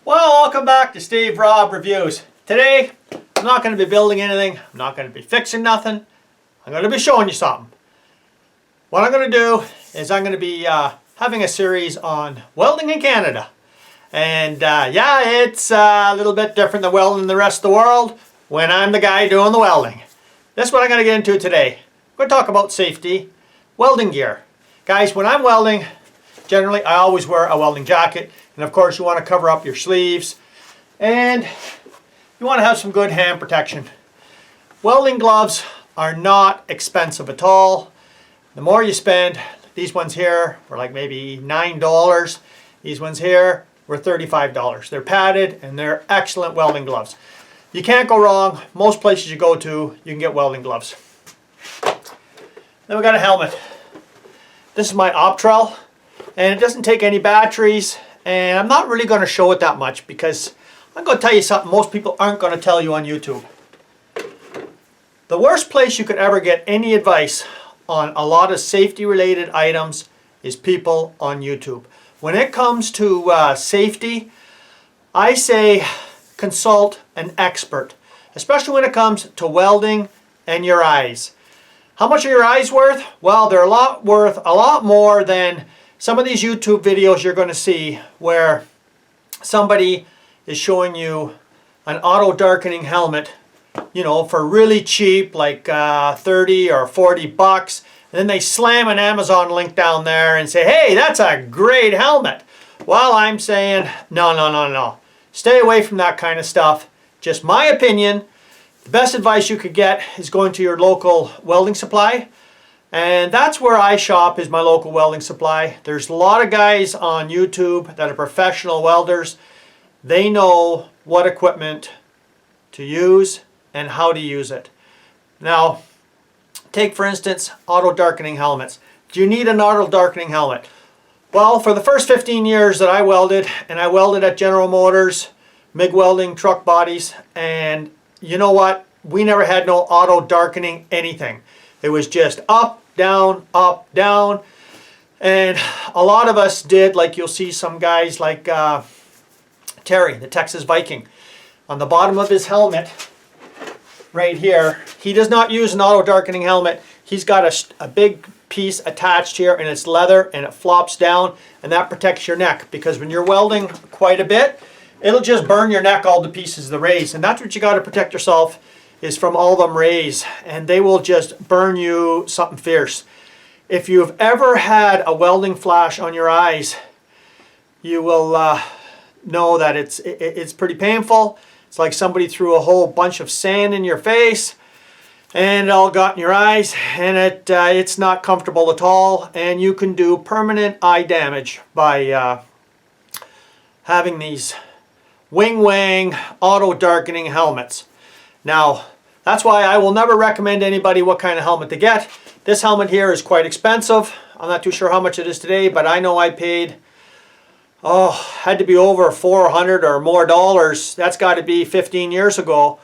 Well, welcome back to Steve Robb Reviews. Today, I'm not going to be building anything. I'm not going to be fixing nothing. I'm going to be showing you something. What I'm going to do is I'm going to be having a series on welding in Canada. And yeah, it's a little bit different than welding in the rest of the world when I'm the guy doing the welding. That's what I'm going to get into today. We're going to talk about safety, welding gear. Guys, when I'm welding, generally I always wear a welding jacket. And of course you want to cover up your sleeves. And you want to have some good hand protection. Welding gloves are not expensive at all. The more you spend, these ones here were like maybe $9. These ones here were $35. They're padded and they're excellent welding gloves. You can't go wrong. Most places you go to, you can get welding gloves. Then we got a helmet. This is my Optrel, and it doesn't take any batteries, and I'm not really going to show it that much because I'm going to tell you something most people aren't going to tell you on YouTube. The worst place you could ever get any advice on a lot of safety related items is people on YouTube. When it comes to safety, I say consult an expert, especially when it comes to welding and your eyes. How much are your eyes worth? Well, they're worth a lot more than some of these YouTube videos you're going to see where somebody is showing you an auto darkening helmet, you know, for really cheap, like 30 or 40 bucks. And then they slam an Amazon link down there and say, hey, that's a great helmet. Well, I'm saying, no. Stay away from that kind of stuff. Just my opinion. The best advice you could get is going to your local welding supply. And that's where I shop, is my local welding supply. There's a lot of guys on YouTube that are professional welders. They know what equipment to use and how to use it. Now, take for instance, auto darkening helmets. Do you need an auto darkening helmet? Well, for the first 15 years that I welded, and I welded at General Motors, MIG welding truck bodies, and you know what? We never had no auto darkening anything. It was just up, down, and a lot of us did, like you'll see some guys like Terry, the Texas Viking. On the bottom of his helmet, right here, he does not use an auto darkening helmet. He's got a big piece attached here, and it's leather, and it flops down, and that protects your neck, because when you're welding quite a bit, it'll just burn your neck all to pieces, the rays. And that's what you got to protect yourself, is from all them rays, and they will just burn you something fierce. If you've ever had a welding flash on your eyes, you will know that it's pretty painful. It's like somebody threw a whole bunch of sand in your face and it all got in your eyes, and it's not comfortable at all, and you can do permanent eye damage by having these wing auto darkening helmets. Now, that's why I will never recommend anybody what kind of helmet to get. This helmet here is quite expensive. I'm not too sure how much it is today, but I know I paid, had to be over $400 or more dollars. That's got to be 15 years ago.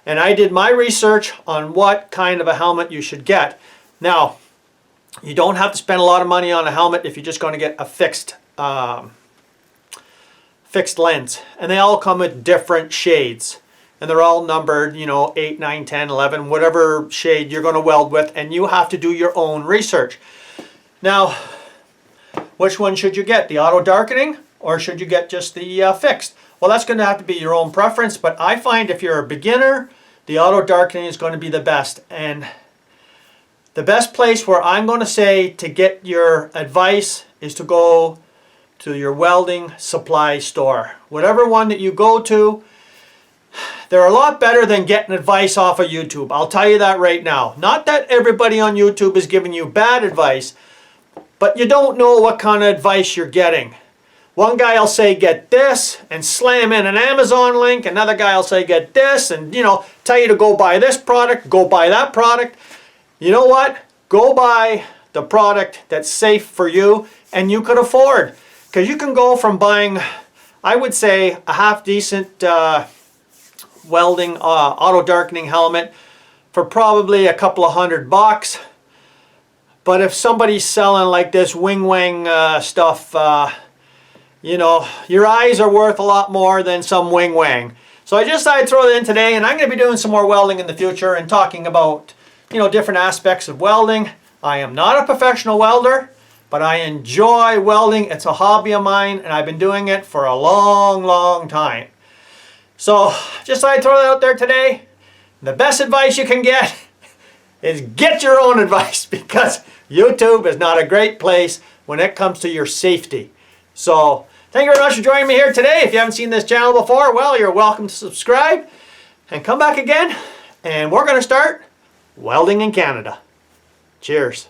And I did my research on what kind of a helmet you should get. Now, you don't have to spend a lot of money on a helmet if you're just going to get a fixed lens. And they all come with different shades. And they're all numbered, you know, 8, 9, 10, 11, whatever shade you're going to weld with. And you have to do your own research. Now, which one should you get? The auto darkening, or should you get just the fixed? Well, that's going to have to be your own preference. But I find if you're a beginner, the auto darkening is going to be the best. And the best place where I'm going to say to get your advice is to go to your welding supply store. Whatever one that you go to, they're a lot better than getting advice off of YouTube. I'll tell you that right now. Not that everybody on YouTube is giving you bad advice, but you don't know what kind of advice you're getting. One guy will say get this and slam in an Amazon link. Another guy will say get this and, you know, tell you to go buy this product, go buy that product. You know what? Go buy the product that's safe for you and you could afford. Because you can go from buying, I would say, a half decent welding auto darkening helmet for probably a couple of $100. But if somebody's selling like this wing stuff, you know, your eyes are worth a lot more than some wing wang. So I just decided to throw that in today, and I'm going to be doing some more welding in the future and talking about, you know, different aspects of welding. I am not a professional welder, but I enjoy welding. It's a hobby of mine, and I've been doing it for a long, long time. So just thought I'd throw that out there today. The best advice you can get is get your own advice, because YouTube is not a great place when it comes to your safety. So thank you very much for joining me here today. If you haven't seen this channel before, well, you're welcome to subscribe and come back again, and we're going to start welding in Canada. Cheers.